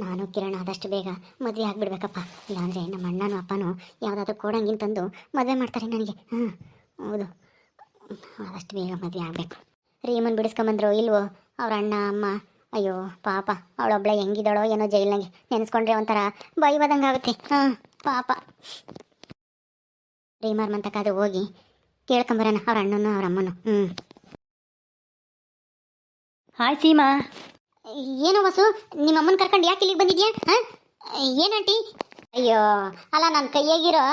ನಾನು ಕಿರಣ್ ಆದಷ್ಟು ಬೇಗ ಮದುವೆ ಆಗಿಬಿಡ್ಬೇಕಪ್ಪ. ಇಲ್ಲಾಂದರೆ ನಮ್ಮ ಅಣ್ಣನೂ ಅಪ್ಪನೂ ಯಾವುದಾದ್ರೂ ಕೋಡಂಗಿನ ತಂದು ಮದುವೆ ಮಾಡ್ತಾರೆ ನನಗೆ. ಹೌದು, ಆದಷ್ಟು ಬೇಗ ಮದುವೆ ಆಗಬೇಕು. ರೀಮನ್ ಬಿಡಿಸ್ಕೊಂಬಂದ್ರು ಇಲ್ವೋ ಅವ್ರ ಅಣ್ಣ ಅಮ್ಮ? ಅಯ್ಯೋ ಪಾಪ, ಅವಳೊಬ್ಳೆ ಹೆಂಗಿದ್ದಾಳೋ ಏನೋ ಜೈಲ್ನಾಗೆ. ನೆನೆಸ್ಕೊಂಡ್ರೆ ಒಂಥರ ಬೈವದಂಗೆ ಆಗುತ್ತೆ. ಪಾಪ. ರೀಮರ್ ಮಂತಕ್ಕಾದ್ರೂ ಹೋಗಿ ಕೇಳ್ಕೊಂಬರೋಣ ಅವ್ರ ಅಣ್ಣನೂ ಅವ್ರ ಅಮ್ಮನೂ. ಹಾಯ್ ಸೀಮಾ. ಏನು ವಸು, ನಿಮ್ಮ ಅಮ್ಮನ ಕರ್ಕೊಂಡು ಯಾಕೆ ಇಲ್ಲಿಗೆ ಬಂದಿದ್ಯಾ? ಏನಂಟಿ? ಅಯ್ಯೋ ಅಲ್ಲ, ನನ್ನ ಕೈಯಾಗಿರೋ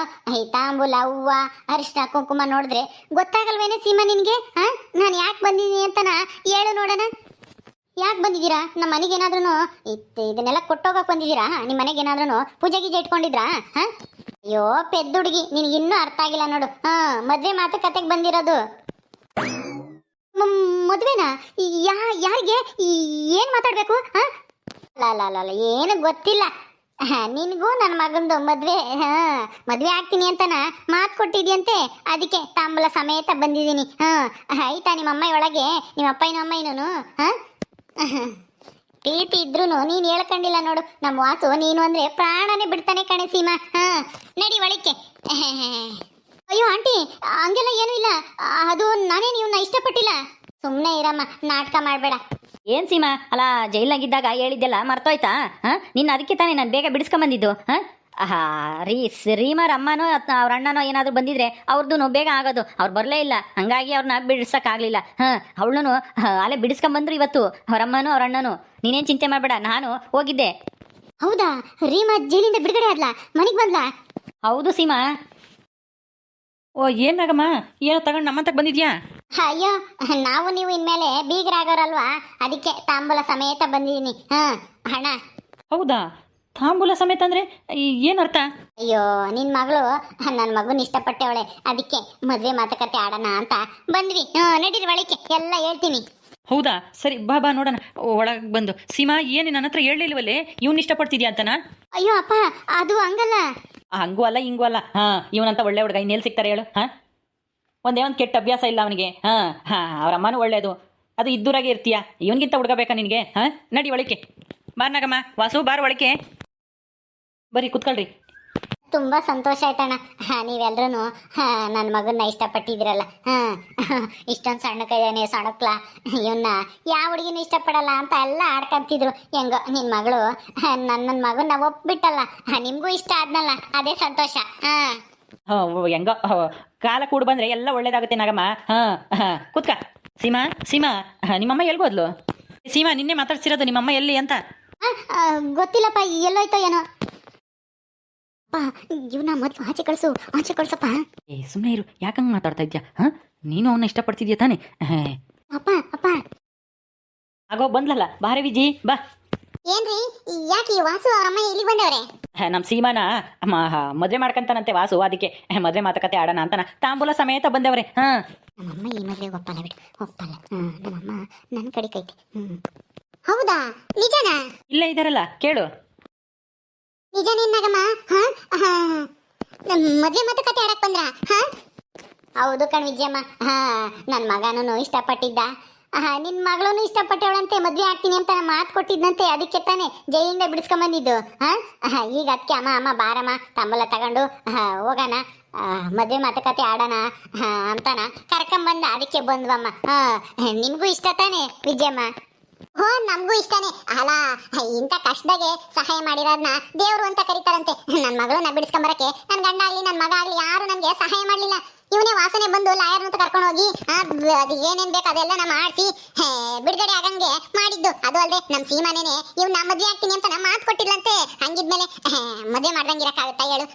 ತಾಂಬೂಲ ಹೂವ ಅರಿಶಿನ ಕುಂಕುಮ ನೋಡಿದ್ರೆ ಗೊತ್ತಾಗಲ್ವೇನೆ ಸೀಮಾ ನಿನಗೆ? ನಾನು ಯಾಕೆ ಬಂದಿದ್ದೀನಿ ಅಂತನ ಹೇಳು ನೋಡೋಣ. ಯಾಕೆ ಬಂದಿದ್ದೀರಾ? ನಮ್ಮ ಮನೆಗೇನಾದ್ರೂ ಇದನ್ನೆಲ್ಲ ಕೊಟ್ಟೋಗಕ್ಕೆ ಬಂದಿದ್ದೀರಾ? ನಿಮ್ಮ ಮನೆಗೇನಾದ್ರೂ ಪೂಜೆ ಗೀಜೆ ಇಟ್ಕೊಂಡಿದ್ರಾ? ಅಯ್ಯೋ ಪೆದ್ದ ಹುಡುಗಿ, ನಿನಗೆ ಇನ್ನೂ ಅರ್ಥ ಆಗಿಲ್ಲ ನೋಡು. ಮದುವೆ ಮಾತುಕತೆಗೆ ಬಂದಿರೋದು. ಮದುವೆನಾ? ಯಾರಿಗೆ? ಏನು ಮಾತಾಡಬೇಕು? ಅಲ್ಲ ಏನು ಗೊತ್ತಿಲ್ಲ. ನಿನಗೂ ನನ್ನ ಮಗಂದು ಮದುವೆ ಆಗ್ತೀನಿ ಅಂತನ ಮಾತು ಕೊಟ್ಟಿದ್ಯಂತೆ. ಅದಕ್ಕೆ ತಾಂಬೂಲ ಸಮೇತ ಬಂದಿದ್ದೀನಿ. ಆಯ್ತಾ ನಿಮ್ಮ ಅಮ್ಮ ಒಳಗೆ? ನಿಮ್ಮ ಅಪ್ಪಯ್ಯನ ಅಮ್ಮಯ್ಯನೂ ಪ್ರೀತಿ ಇದ್ರು ನೀನು ಹೇಳ್ಕೊಂಡಿಲ್ಲ ನೋಡು. ನಮ್ಮ ವಾಸು ನೀನು ಅಂದರೆ ಪ್ರಾಣನೇ ಬಿಡ್ತಾನೆ ಕಣೆ ಸೀಮಾ. ನಡಿ ಒಳಕ್ಕೆ. ಅಯ್ಯೋ ಆಂಟಿ, ಹಂಗೆಲ್ಲ ಏನೂ ಇಲ್ಲ. ಅದು ನಾನೇ ನೀವನ್ನ ಇಷ್ಟಪಟ್ಟಿಲ್ಲ. ಸುಮ್ಮನೆ ಇರಮ್ಮ, ನಾಟಕ ಮಾಡಬೇಡ. ಏನು ಸೀಮಾ, ಅಲ್ಲ ಜೈಲ್ನಾಗಿದ್ದಾಗ ಹೇಳಿದ್ದೆಲ್ಲ ಮರ್ತೋಯ್ತಾ? ನಿನ್ನ ಅದಕ್ಕೆ ತಾನೇ ನಾನು ಬೇಗ ಬಿಡಿಸ್ಕೊಂಬಂದಿದ್ದು. ರೀಮರ್ ಅಮ್ಮನೋ ಅವ್ರ ಅಣ್ಣನೋ ಏನಾದರೂ ಬಂದಿದ್ರೆ ಅವ್ರದ್ದು ಬೇಗ ಆಗೋದು. ಅವ್ರು ಬರಲೇ ಇಲ್ಲ, ಹಂಗಾಗಿ ಅವ್ರನ್ನ ಬಿಡಿಸೋಕ್ಕಾಗಲಿಲ್ಲ. ಅವಳನ್ನು ಅಲ್ಲೇ ಬಿಡಿಸ್ಕೊಂಬಂದ್ರು ಇವತ್ತು ಅವ್ರ ಅಮ್ಮನೂ ಅವ್ರ ಅಣ್ಣನೂ. ನೀನೇನು ಚಿಂತೆ ಮಾಡಬೇಡ, ನಾನು ಹೋಗಿದ್ದೆ. ಹೌದಾ? ರೀಮಾ ಜೈಲಿಂದ ಬಿಡುಗಡೆ ಆದ್ಲಾ? ಮನೆಗೆ ಬಂದ್ಲಾ? ಹೌದು ಸೀಮಾ. ಓ ಏನಾಗಮ್ಮ, ಏನೋ ತಗೊಂಡು ನಮ್ಮಂತಕ್ಕೆ ಬಂದಿದ್ಯಾ? ಅಯ್ಯೋ, ನಾವು ನೀವು ಇನ್ಮೇಲೆ ಬೀಗರಾಗೋರಲ್ವಾ, ಅದಕ್ಕೆ ತಾಂಬೂಲ ಸಮೇತ ಬಂದಿದ್ದೀನಿ. ಹಣ. ಹೌದಾ? ತಾಂಬೂಲ ಸಮೇತ ಅಂದರೆ ಏನರ್ಥ? ಅಯ್ಯೋ ನಿನ್ನ ಮಗಳು ನನ್ನ ಮಗನ ಇಷ್ಟಪಟ್ಟವಳೆ, ಅದಕ್ಕೆ ಮದುವೆ ಮಾತುಕತೆ ಆಡೋಣ ಅಂತ ಬಂದ್ವಿ. ನಡೀರಿ ಒಳಕ್ಕೆ, ಎಲ್ಲ ಹೇಳ್ತೀನಿ. ಹೌದಾ? ಸರಿ ಬಾ ಬಾ ನೋಡೋಣ. ಒಳಗೆ ಬಂದು ಸೀಮಾ, ಏನು ನನ್ನ ಹತ್ರ ಹೇಳಲಿಲ್ವಲ್ಲೇ ಇವ್ನು ಇಷ್ಟಪಡ್ತಿದ್ಯಾ ಅಂತನಾ? ಅಯ್ಯೋ ಅಪ್ಪ, ಅದು ಹಂಗಲ್ಲ. ಹಂಗೂ ಅಲ್ಲ ಹಿಂಗೂ ಅಲ್ಲ. ಇವನಂತ ಒಳ್ಳೆ ಹುಡುಗ ಇನ್ನೆಲ್ಲಿ ಸಿಗ್ತಾರೆ ಹೇಳು? ಒಂದೇ ಒಂದು ಕೆಟ್ಟ ಅಭ್ಯಾಸ ಇಲ್ಲ ಅವನಿಗೆ. ಅವ್ರ ಅಮ್ಮನೂ ಒಳ್ಳೇದು, ಅದು ಇದ್ದೂರಾಗೆ ಇರ್ತೀಯ. ಇವನಿಗಿಂತ ಹುಡುಗ ಬೇಕಾ ನಿನಗೆ? ನಡಿ ಒಳಕ್ಕೆ. ಬಾರ್ನಾಗಮ್ಮ, ವಾಸು ಬಾರ್ ಒಳಕ್ಕೆ ಬರೀ ಕೂತ್ಕೊಳ್ರಿ. ತುಂಬ ಸಂತೋಷ ಆಯ್ತಣ್ಣ. ನೀವೆಲ್ಲರೂ ನನ್ನ ಮಗನ್ನ ಇಷ್ಟಪಟ್ಟಿದ್ದೀರಲ್ಲ. ಇಷ್ಟೊಂದು ಸಣ್ಣ ಕೈಯಾನೆ ಸಣ್ಣಕ್ಲ, ಇವನ್ನ ಯಾವ ಹುಡುಗಿನೂ ಇಷ್ಟಪಡಲ್ಲ ಅಂತ ಎಲ್ಲ ಆಡ್ಕೊಂತಿದ್ರು. ಹೆಂಗೋ ನಿನ್ನ ಮಗಳು ನನ್ನ ಮಗನ್ನ ಒಪ್ಬಿಟ್ಟಲ್ಲ, ನಿಮಗೂ ಇಷ್ಟ ಆದ್ನಲ್ಲ, ಅದೇ ಸಂತೋಷ. ಹೆಂಗೋ ಕಾಲ ಕೂಡು ಬಂದರೆ ಎಲ್ಲ ಒಳ್ಳೇದಾಗುತ್ತೆ ನಾಗಮ್ಮ. ಕೂತ್ಕ. ಸೀಮಾ ಸೀಮಾ, ನಿಮ್ಮಮ್ಮ ಎಲ್ಗೋದ್ಲು? ಸೀಮಾ, ನಿನ್ನೆ ಮಾತಾಡ್ಸಿರೋದು ನಿಮ್ಮಮ್ಮ ಎಲ್ಲಿ ಅಂತ? ಗೊತ್ತಿಲ್ಲಪ್ಪ, ಎಲ್ಲೋಯ್ತೋ ಏನೋ. ಇವನ ಮೊದಲು ಆಚೆ ಕಳ್ಸಪ್ಪ. ಸುಮ್ಮನೆ ಇರು, ಯಾಕಂಗೆ ಮಾತಾಡ್ತಾ ಇದ್ಯಾ? ನೀನು ಅವನ್ನ ಇಷ್ಟಪಡ್ತಿದ್ಯಾ ತಾನೆ? ಅಪ್ಪ ಆಗೋ ಬಂದ್ಲಲ್ಲ, ಬಾರೆ ವಿಜಿ ಬಾ. ಏನ್ರಿ, ಯಾಕೆ ವಾಸು ಅವ್ರ ಅಮ್ಮ ಇಲ್ಲಿ ಬಂದವ್ರೆ? ನಮ್ಮ ಸೀಮಾನ ಮದುವೆ ಮಾಡ್ಕಂತಾನಂತೆ ವಾಸು, ಅದಕ್ಕೆ ಮದುವೆ ಮಾತುಕತೆ ಆಡೋಣ ಅಂತನ ತಾಂಬೂಲ ಸಮೇತ ಬಂದವ್ರೆ. ನಮ್ಮಮ್ಮ ಈ ಮದುವೆಗೆ ಒಪ್ಪಲ್ಲ ಬಿಡು, ಒಪ್ಪಲ್ಲ. ನಮ್ಮಮ್ಮ ನನ್ನ ಕಡೆ ಕೈತಿ. ಹೌದಾ? ನಿಜನಾ? ಇಲ್ಲೇ ಇದಾರಲ್ಲ, ಕೇಳು. ನಿಜನೇನಾಗಮ್ಮ? ಮದುವೆ ಮಾತುಕತೆ ಆಡಕ್ ಬಂದ್ರ? ಹೌದು ಕಣ್ ವಿಜಯಮ್ಮ. ನನ್ನ ಮಗನೂ ಇಷ್ಟಪಟ್ಟಿದ್ದ, ನಿನ್ನ ಮಗಳೂ ಇಷ್ಟಪಟ್ಟವಳಂತೆ. ಮದುವೆ ಆಗ್ತೀನಿ ಅಂತ ಮಾತು ಕೊಟ್ಟಿದ್ದಂತೆ, ಅದಕ್ಕೆ ತಾನೆ ಜೈಲಿಂದ ಬಿಡಿಸ್ಕೊಂಬಂದಿದ್ದು. ಈಗ ಅದಕ್ಕೆ ಅಮ್ಮ ಬಾರಮ್ಮ ತಾಂಬೂಲ ತಗೊಂಡು ಹೋಗೋಣ, ಮದುವೆ ಮಾತುಕತೆ ಆಡೋಣ ಅಂತಾನ ಕರ್ಕೊಂಬಂದ. ಅದಕ್ಕೆ ಬಂದ್ವಮ್ಮ. ನಿಮಗೂ ಇಷ್ಟ ತಾನೆ ವಿಜಯಮ್ಮ? ನಮಗೂ ಇಷ್ಟನೇ. ಅಲ್ಲ, ಇಂಥ ಕಷ್ಟದಾಗೆ ಸಹಾಯ ಮಾಡಿರೋದನ್ನ ದೇವ್ರು ಅಂತ ಕರೀತಾರಂತೆ. ನನ್ನ ಮಗಳನ್ನ ಬಿಡಿಸ್ಕೊಂಬರಕ್ಕೆ ನನ್ನ ಗಂಡ ಆಗಲಿ ನನ್ನ ಮಗ ಆಗಲಿ ಯಾರು ನನಗೆ ಸಹಾಯ ಮಾಡಲಿಲ್ಲ. ಇವನೇ ವಾಸನೆ ಬಂದು ಲಾಯರ್ ಅಂತ ಕರ್ಕೊಂಡು ಹೋಗಿ ಅದು ಏನೇನು ಬೇಕು ಅದೆಲ್ಲ ನಮ್ಮ ಮಾಡಿಸಿ ಬಿಡುಗಡೆ ಆಗಂಗೆ ಮಾಡಿದ್ದು. ಅದು ಅಲ್ಲದೆ ನಮ್ಮ ಸೀಮಾನೇನೆ ಇವ್ನ ಮದುವೆ ಆಗ್ತೀನಿ ಅಂತ ಮಾತು ಕೊಟ್ಟಿಲ್ಲಂತೆ. ಹಂಗಿದ್ಮೇಲೆ ಮದುವೆ ಮಾಡ್ದಂಗಿರಕ್ಕಾಗುತ್ತಾ ಹೇಳು?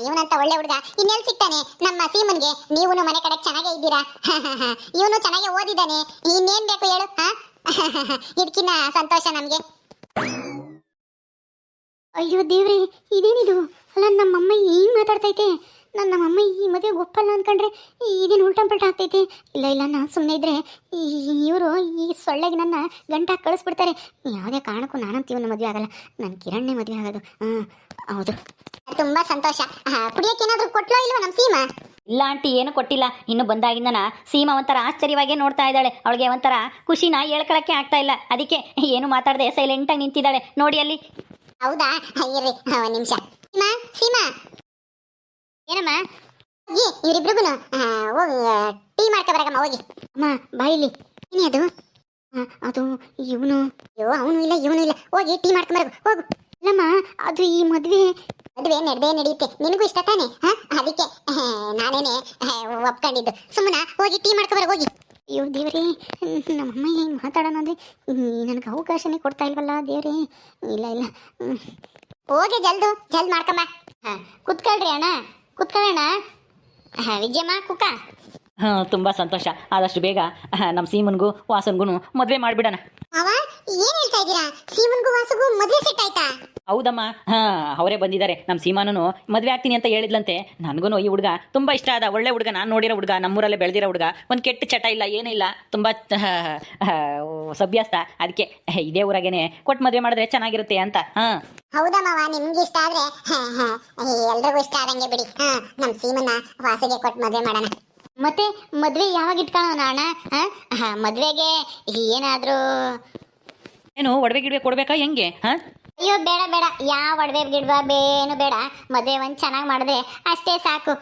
ಇವನಂತ ಒಳ್ಳೆ ಹುಡುಗ ಇನ್ನೆಲ್ಲಿ ಸಿಗ್ತಾನೆ ನಮ್ಮ ಸೀಮನ್ಗೆ? ನೀವು ಮನೆ ಕಡೆ ಚೆನ್ನಾಗೇ ಇದ್ದೀರಾ, ಇವನು ಚೆನ್ನಾಗೇ ಓದಿದ್ದಾನೆ, ಇನ್ನೇನು ಬೇಕು ಹೇಳು? ಇದಕ್ಕಿನ್ನ ಸಂತೋಷ ನಮಗೆ. ಅಯ್ಯೋ ದೇವ್ರಿ, ಇದೇನಿದು? ಅಲ್ಲ, ನಮ್ಮಮ್ಮ ಹಿಂಗೆ ಮಾತಾಡ್ತೈತೆ. ನಮ್ಮಮ್ಮ ಈ ಮದುವೆಗೆ ಒಪ್ಪಲ್ಲ ಅಂದ್ಕೊಂಡ್ರೆ ಇದೇನು ಉಲ್ಟಂಪಲ್ಟ ಆಗ್ತೈತೆ. ಇಲ್ಲ ನಾನು ಸುಮ್ಮನೆ ಇದ್ರೆ ಇವರು ಈ ಸೊಳ್ಳೆಗೆ ನನ್ನ ಗಂಟಾಗಿ ಕಳಿಸ್ಬಿಡ್ತಾರೆ. ಯಾವುದೇ ಕಾರಣಕ್ಕೂ ನಾನಂತ ಇವನು ಮದುವೆ ಆಗಲ್ಲ, ನನ್ನ ಕಿರಣ್ನೇ ಮದುವೆ ಆಗೋದು. ಹೌದು, ತುಂಬ ಸಂತೋಷ. ಕುಡಿಯೋಕೆ ಏನಾದರೂ ಕೊಟ್ಲೋ ಇಲ್ವೋ ನಮ್ಮ ಸೀಮಾ? ಇಲ್ಲ ಆಂಟಿ ಏನು ಕೊಟ್ಟಿಲ್ಲ. ಇನ್ನು ಬಂದಾಗಿಂದನ ಸೀಮಾ ಒಂಥರ ಆಶ್ಚರ್ಯವಾಗೇ ನೋಡ್ತಾ ಇದ್ದಾಳೆ. ಅವಳಿಗೆ ಒಂಥರ ಖುಷಿನ ಹೇಳ್ಕೊಳಕ್ಕೆ ಆಗ್ತಾ ಇಲ್ಲ. ಅದಕ್ಕೆ ಏನು ಮಾತಾಡದೆ ಸೈಲೆಂಟಾಗಿ ನಿಂತಿದ್ದಾಳೆ ನೋಡಿ ಅಲ್ಲಿ. ಹೌದಾ, ಇರ್ರಿ ಒಂದ್ ನಿಮಿಷ. ಸೀಮಾ, ಸೀಮಾ, ಏನಮ್ಮ? ಹೋಗಿ ಇವ್ರಿಬ್ರಿಗೂ ಹೋಗಿ ಟೀ ಮಾಡ್ಕೊಬರಗಮ್ಮ, ಹೋಗಿ. ಅಮ್ಮ ಬಾಯಿಲಿ ಏನೇ ಅದು? ಅದು ಇವನು, ಅಯ್ಯೋ ಅವನು ಇಲ್ಲ ಇವನು ಇಲ್ಲ, ಹೋಗಿ ಟೀ ಮಾಡ್ಕೊಂಬರ ಹೋಗು. ಇಲ್ಲಮ್ಮ, ಅದು ಈ ಮದ್ವೆ ನಡೆದೇ ನಡೆಯುತ್ತೆ, ನಿನಗೂ ಇಷ್ಟ ತಾನೆ? ಅದಕ್ಕೆ ನಾನೇನೆ ಒಪ್ಕೊಂಡಿದ್ದು. ಸುಮ್ಮನ ಹೋಗಿ ಟೀ ಮಾಡ್ಕೊಂಬರ ಹೋಗಿ. ಅಯ್ಯೋ ದೇವ್ರೇ, ನಮ್ಮಮ್ಮ ಏನು ಮಾತಾಡೋಣ ಅಂದ್ರೆ ನನಗೆ ಅವಕಾಶನೇ ಕೊಡ್ತಾ ಇಲ್ವಲ್ಲ ದೇವ್ರೇ. ಇಲ್ಲ ಇಲ್ಲ, ಹೋಗಿ ಜಲ್ದ್ ಮಾಡ್ಕೊಂಬ. ಕುತ್ಕೊಳ್ರಿ ಅಣ್ಣ, ಕುತ್ಕೊಳ್ಳೋಣ. ವಿಜಯಮ್ಮ ಕುಕ್ಕ. ಹಾಂ, ತುಂಬ ಸಂತೋಷ. ಆದಷ್ಟು ಬೇಗ ನಮ್ಮ ಸೀಮನ್ಗೂ ವಾಸನ್ಗೂ ಮದುವೆ ಮಾಡಿಬಿಡೋಣ. ಅವ ಏನ್ ಹೇಳ್ತಾ ಇದ್ದೀರಾ? ಸೀಮನ್ಗೂ ವಾಸುಗೂ ಮದುವೆ ಸೆಟ್ ಆಯ್ತಾ? ಹೌದಮ್ಮ, ಹಾಂ, ಅವರೇ ಬಂದಿದ್ದಾರೆ. ನಮ್ಮ ಸೀಮಾನು ಮದುವೆ ಆಗ್ತೀನಿ ಅಂತ ಹೇಳಿದ್ಲಂತೆ. ನನಗೂ ಈ ಹುಡುಗ ತುಂಬ ಇಷ್ಟ ಆದ. ಒಳ್ಳೆ ಹುಡುಗ, ನಾನು ನೋಡಿರೋ ಹುಡುಗ, ನಮ್ಮೂರಲ್ಲೇ ಬೆಳೆದಿರೋ ಹುಡುಗ. ಒಂದು ಕೆಟ್ಟ ಚಟ ಇಲ್ಲ, ಏನಿಲ್ಲ, ತುಂಬ ಸಭ್ಯಸ್ಥ. ಅದಕ್ಕೆ ಇದೇ ಊರಾಗೇನೆ ಕೊಟ್ಟು ಮದುವೆ ಮಾಡಿದ್ರೆ ಚೆನ್ನಾಗಿರುತ್ತೆ ಅಂತ. ಹಾಂ, ಹೌದಾ ಮಾವ, ನಿಮ್ಗೆ ಇಷ್ಟ ಆದ್ರೆ ಎಲ್ರಿಗೂ ಇಷ್ಟ ಆದಂಗೆ ಬಿಡಿ. ನಮ್ ಸೀಮನ್ನ ವಾಸಿಗೆ ಕೊಟ್ಟು ಮದ್ವೆ ಮಾಡೋಣ. ಮತ್ತೆ ಮದ್ವೆ ಯಾವಾಗ ಇಟ್ಕೊಳ್ಳೋಣ ಅಣ್ಣ? ಮದ್ವೆಗೆ ಏನಾದ್ರೂ ಏನು ಒಡವೆ ಗಿಡವೆ ಕೊಡ್ಬೇಕಾ ಹೆಂಗೆ? ಹಾಂ, ಅಯ್ಯೋ ಬೇಡ ಬೇಡ, ಯಾವ ಒಡವೆ ಗಿಡವ ಬೇನು ಬೇಡ. ಮದ್ವೆ ಒಂದ್ ಚೆನ್ನಾಗಿ ಮಾಡಿದ್ರೆ ಅಷ್ಟೇ ಸಾಕು.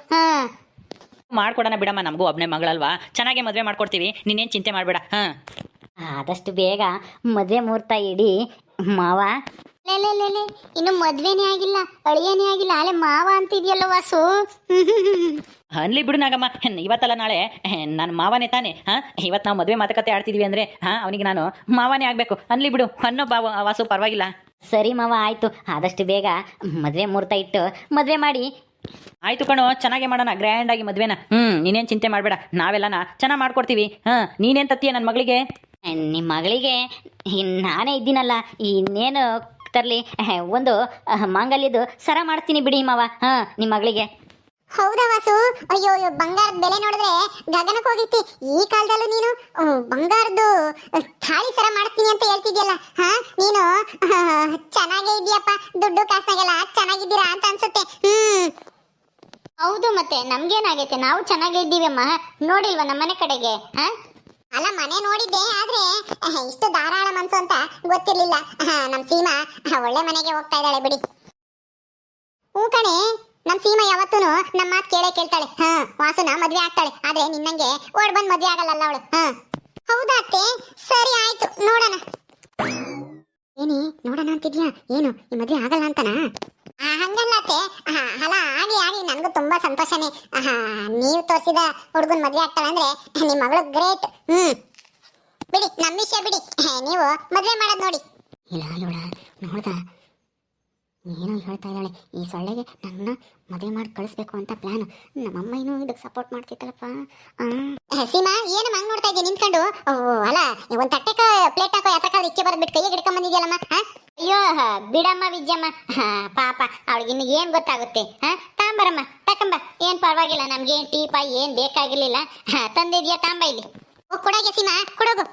ಮಾಡ್ಕೊಡೋಣ ಬಿಡಮ್ಮ, ನಮಗೂ ಒಬ್ಬನೇ ಮಗಳಲ್ವಾ, ಚೆನ್ನಾಗೇ ಮದುವೆ ಮಾಡ್ಕೊಡ್ತೀವಿ, ನೀನೇನು ಚಿಂತೆ ಮಾಡಬೇಡ. ಹಾಂ, ಆದಷ್ಟು ಬೇಗ ಮದುವೆ ಮುಹೂರ್ತ ಇಡಿ ಮಾವ. ಲೇ, ಇನ್ನು ಮದ್ವೆನೇ ಆಗಿಲ್ಲ, ಅಳಿಯನೇ ಆಗಿಲ್ಲ, ಅಲ್ಲೇ ಮಾವ ಅಂತಿದ್ಯಲ್ಲ ವಾಸು. ಅನ್ಲಿ ಬಿಡು ನಾಗಮ್ಮ, ಇವತ್ತಲ್ಲ ನಾಳೆ ನನ್ನ ಮಾವನೇ ತಾನೆ. ಹಾಂ, ಇವತ್ತು ನಾವು ಮದುವೆ ಮಾತುಕತೆ ಆಡ್ತಿದ್ವಿ ಅಂದರೆ ಅವನಿಗೆ ನಾನು ಮಾವನೇ ಆಗಬೇಕು. ಅನ್ಲಿ ಬಿಡು ಅನ್ನೋ ವಾಸು, ಪರವಾಗಿಲ್ಲ. ಸರಿ ಮಾವ, ಆಯಿತು. ಆದಷ್ಟು ಬೇಗ ಮದುವೆ ಮುಹೂರ್ತ ಇಟ್ಟು ಮದುವೆ ಮಾಡಿ. ಆಯಿತು ಕಣೋ, ಚೆನ್ನಾಗೇ ಮಾಡೋಣ, ಗ್ರ್ಯಾಂಡಾಗಿ ಮದುವೆನ. ನೀನೇನು ಚಿಂತೆ ಮಾಡಬೇಡ, ನಾವೆಲ್ಲನ ಚೆನ್ನಾಗಿ ಮಾಡ್ಕೊಡ್ತೀವಿ. ಹಾಂ, ನೀನೇನು ತತ್ತೀಯ ನನ್ನ ಮಗಳಿಗೆ? ನಿಮ್ಮ ಮಗಳಿಗೆ ನಾನೇ ಇದ್ದೀನಲ್ಲ, ಇನ್ನೇನು ತರಲಿ, ಒಂದು ಮಾಂಗಲ್ಯದು ಸರ ಮಾಡ್ತೀನಿ ಬಿಡಿ ಮಾವ. ಹಾಂ, ನಿಮ್ಮ ಮಗಳಿಗೆ. ಹೌದಾ ವಾಸು? ಅಯ್ಯೋ ಬಂಗಾರದ ಬೆಲೆ ನೋಡಿದ್ರೆ ಗಗನಕ್ಕೆ ಹೋಗಿತ್ತಿ. ಈ ಕಾಲದಲ್ಲೂ ನೀನು ಬಂಗಾರದ್ದು ಥಾಳಿ ಸರ ಮಾಡ್ತೀನಿ ಅಂತ ಹೇಳ್ತಿದ್ಯಲ್ಲ. ನೀನು ಚೆನ್ನಾಗೇ ಇದೆಯಪ್ಪ, ದುಡ್ಡು ಕಾಸ್ನಾಗೆಲ್ಲ ಚೆನ್ನಾಗಿದ್ದೀರಾ ಅಂತ ಅನ್ಸುತ್ತೆ. ಹೌದು, ಮತ್ತೆ ನಮ್ಗೇನಾಗೈತೆ, ನಾವು ಚೆನ್ನಾಗೇ ಇದ್ದೀವಿ ಅಮ್ಮ. ನೋಡಿಲ್ವಾ ನಮ್ಮನೆ ಕಡೆಗೆ? ಅಲ್ಲ, ಮನೆ ನೋಡಿದ್ದೆ, ಆದ್ರೆ ಇಷ್ಟು ಧಾರಾಳ ಮನ್ಸು ಅಂತ ಗೊತ್ತಿರ್ಲಿಲ್ಲ. ನಮ್ ಸೀಮಾ ಒಳ್ಳೆ ಮನೆಗೆ ಹೋಗ್ತಾ ಇದ್ದಾಳೆ ಬಿಡಿ. ಹ್ಞೂ ಕಣೆ, ನಮ್ ಸೀಮಾ ಯಾವತ್ತೂ ನಮ್ಮ ಮಾತು ಕೇಳ್ತಾಳೆ. ವಾಸುನ ಮದ್ವೆ ಆಗ್ತಾಳೆ, ಆದ್ರೆ ನಿನ್ನಂಗೆ ಓಡ್ ಬಂದ್ ಮದ್ವೆ ಆಗಲ್ಲ ಅವಳು. ಹೌದಾ ಅತ್ತೆ? ಸರಿ ಆಯ್ತು, ನೋಡೋಣ. ಏನಿ ನೋಡೋಣ ಅಂತಿದ್ಯಾ? ಏನು ಈ ಮದ್ವೆ ಆಗಲ್ಲ ಅಂತನಾ? ಹಂಗಲ್ಲ ಅತ್ತೆ, ಅಲ್ಲ ಆಗಿ ನನಗೂ ತುಂಬಾ ಸಂತೋಷನೇ. ನೀವು ತೋರಿಸಿದ ಹುಡುಗನ್ ಮದ್ವೆ ಆಗ್ತಾಳೆ ಅಂದ್ರೆ ನಿಮ್ ಮಗಳು ಗ್ರೇಟ್. ಬಿಡಿ, ನಮ್ಮ ವಿಷಯ ಬಿಡಿ, ನೀವು ಮದ್ವೆ ಮಾಡೋದ್ ನೋಡಿ. ಇಲ್ಲ ನೋಡ್ದ ಏನೋ ಹೇಳ್ತಾ ಇದ್ದಾಳೆ, ಈ ಸೊಳ್ಳೆಗೆ ನನ್ನ ಮದುವೆ ಮಾಡಿ ಕಳಿಸ್ಬೇಕು ಅಂತ ಪ್ಲಾನ್. ನಮ್ಮಮ್ಮ ಏನೋ ಇದಕ್ಕೆ ಸಪೋರ್ಟ್ ಮಾಡ್ತಿತ್ತಲ್ಲಪ್ಪ. ಸೀಮಾ, ಏನು ಹಂಗ್ ನೋಡ್ತಾ ಇದ್ದೀನಿ ನಿಂತ್ಕೊಂಡು? ಅಲ್ಲ, ಒಂದ್ ತಟ್ಟೆಕ ಪ್ಲೇಟ್ ಹಾಕೋ ಯಾತಕ್ಕಾದ್ರೆ ಇಕ್ಕೆ ಬರ್ಬಿಟ್ಟು ಕೈಗೆ ಹಿಡ್ಕೊಂಡ್ ಬಂದಿದ್ಯಲ್ಲಮ್ಮ. ಅಯ್ಯೋ ಬಿಡಮ್ಮ ವಿಜಯಮ್ಮ, ಪಾಪ ಅವಳಿಗೆ ಇನ್ನು ಏನ್ ಗೊತ್ತಾಗುತ್ತೆ. ತಾಂಬರಮ್ಮ, ತಕೊಂಬ, ಏನ್ ಪರವಾಗಿಲ್ಲ, ನಮ್ಗೆ ಟೀ ಪಾಯಿ ಏನ್ ಬೇಕಾಗಿರ್ಲಿಲ್ಲ. ತಂದಿದ್ಯಾ, ತಾಂಬ ಇಲ್ಲಿ. ಕೊಡಗೆ ಸೀಮಾ, ಕೊಡೋಗು.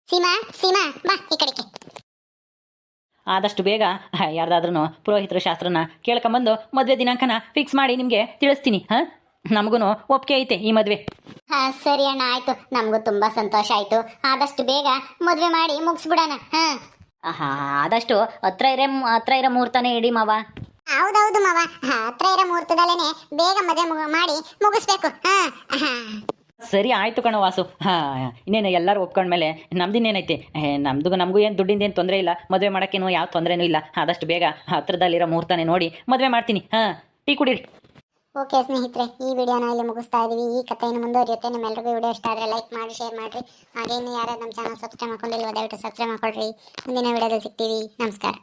ಸೀಮಾ ಬಾ ಈ ಕಡೆಗೆ. ಆದಷ್ಟು ಬೇಗ ಯಾರ್ದಾದ್ರೂ ಪುರೋಹಿತರ ಶಾಸ್ತ್ರನ ಕೇಳ್ಕೊಂಬಂದು ಮದುವೆ ದಿನಾಂಕನ ಫಿಕ್ಸ್ ಮಾಡಿ ನಿಮಗೆ ತಿಳಿಸ್ತೀನಿ. ಹಾಂ, ನಮಗೂ ಒಪ್ಪಿಗೆ ಐತೆ ಈ ಮದುವೆ. ಸರಿ ಅಣ್ಣ, ಆಯ್ತು, ನಮಗೂ ತುಂಬಾ ಸಂತೋಷ ಆಯ್ತು. ಆದಷ್ಟು ಬೇಗ ಮದುವೆ ಮಾಡಿ ಮುಗಿಸ್ಬಿಡೋಣ. ಆದಷ್ಟು ಹತ್ರ ಇರೋ ಮುಹೂರ್ತನೇ ಇಡಿ ಮಾವ. ಹೌದೌದು ಮಾವ, ಹತ್ರ ಇರೋ ಮುಹೂರ್ತದಲ್ಲೇನೆ ಬೇಗ ಮದುವೆ ಮಾಡಿ ಮುಗಿಸ್ಬೇಕು. ಸರಿ ಆಯಿತು ಕಣ ವಾಸು. ಇನ್ನೇನು ಎಲ್ಲರೂ ಒಪ್ಕೊಂಡ್ಮೇಲೆ ನಮ್ದಿನ್ನೇನೈತೆ, ನಮಗೂ ಏನು ದುಡ್ಡಿಂದೇನು ತೊಂದರೆ ಇಲ್ಲ, ಮದುವೆ ಮಾಡೋಕ್ಕೇನು ಯಾವ ತೊಂದರೆನೂ ಇಲ್ಲ. ಆದಷ್ಟು ಬೇಗ ಹತ್ರದಲ್ಲಿರೋ ಮುಹೂರ್ತನೇ ನೋಡಿ ಮದುವೆ ಮಾಡ್ತೀನಿ. ಟೀ ಕುಡೀರಿ. ಓಕೆ ಸ್ನೇಹಿತರೆ, ಈ ವಿಡಿಯೋನ ಇಲ್ಲಿ ಮುಗಿಸ್ತಾ ಇದೀವಿ. ಈ ಕಥೆಯನ್ನು ಮುಂದುವರಿಯುತ್ತೆ. ನಿಮ್ಮೆಲ್ಲರಿಗೂ ವಿಡಿಯೋ ಇಷ್ಟ ಆದರೆ ಲೈಕ್ ಮಾಡಿ, ಶೇರ್ ಮಾಡಿರಿ. ಹಾಗೇನು ಯಾರು ನಮ್ಮ ಚಾನಲ್ ಸಬ್ಸ್ಕ್ರೈಬ್ ಮಾಡ್ಕೊಂಡಿಲ್ವೋ ದಯವಿಟ್ಟು ಸಬ್ಸ್ಕ್ರೈಬ್ ಮಾಡ್ಕೊಳ್ರಿ. ಮುಂದಿನ ವಿಡಿಯೋದಲ್ಲಿ ಸಿಗ್ತೀವಿ. ನಮಸ್ಕಾರ.